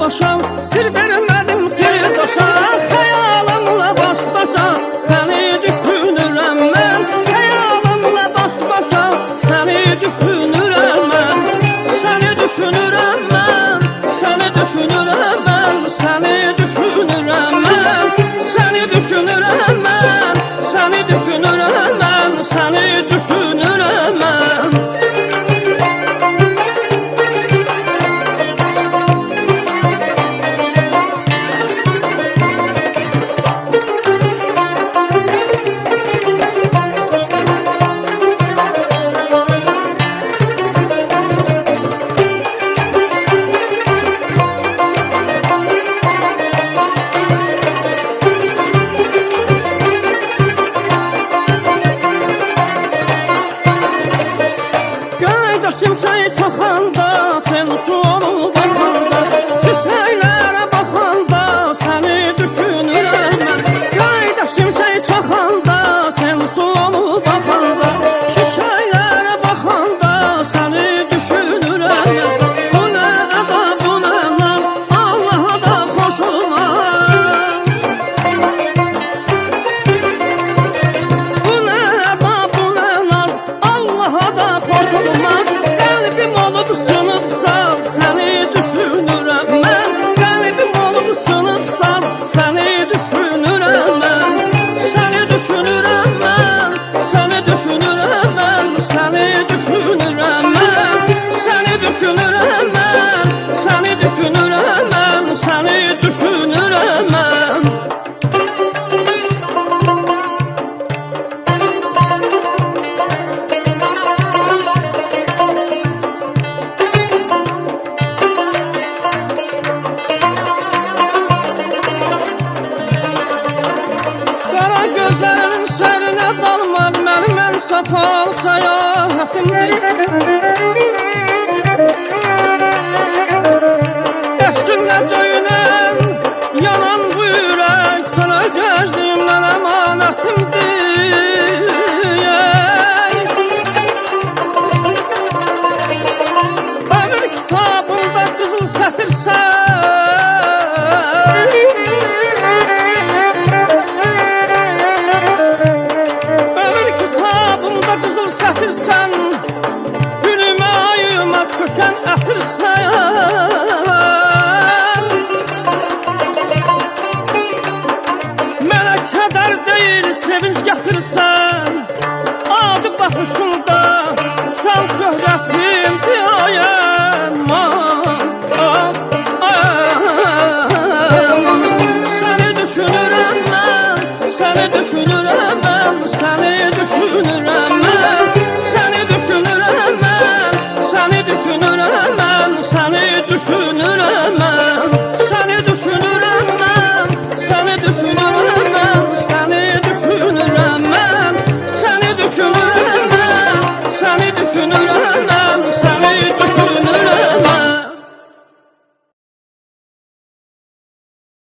başa, sir vermedim sirdaşa. Xəyalımla baş başa, səni düşünürəm mən. Xəyalımla baş başa, səni düşünürəm mən. Səni düşünürəm mən, səni düşünürəm mən. Səni düşünürəm mən, səni düşünürəm mən. Səni düşünürəm mən, səni düşünürəm mən. Şimşək çaxanda, sen su olub baxanda, çiçəklərə baxanda, səni düşünürəm mən. Yayda şimşək çaxanda, sen su olub baxanda, çiçəklərə baxanda, səni düşünürəm mən. Bu nə əda, bu nə naz, Allaha da xoş olmaz. Bu nə əda, bu nə naz, Allaha da xoş olmaz. Qəlbim olub sınıqsa, səni düşünürəm mən. Qəlbim olub sınıqsa, səni düşünürəm mən. Səni düşünürəm mən, səni düşünürəm mən. Səni düşünürəm mən, səni düşünürəm mən. Səni düşünürəm mən, səni düşünürəm mən. Gözlərinin sərinə dalma, mənim ən safal səyahətimdir. Əşqinlə döyünən, yanan bu ürək, sənə gözlüyümdən əmanətimdir. Ömür kitabımda qızıl sətirsən, sətirsən, günümə ayıma çökən ətirsən. Mənə kədər deyil, sevinç gətirsən. Adı baxışında, şan şöhrətim deyəyəm. Səni düşünürəm mən, səni düşünürəm mən. Səni düşünürəm mən, səni düşünürəm mən. Səni düşünürəm mən, səni düşünürəm mən. Səni düşünürəm mən, səni düşünürəm mən. Səni düşünürəm mən, səni düşünürəm mən. Səni düşünürəm mən.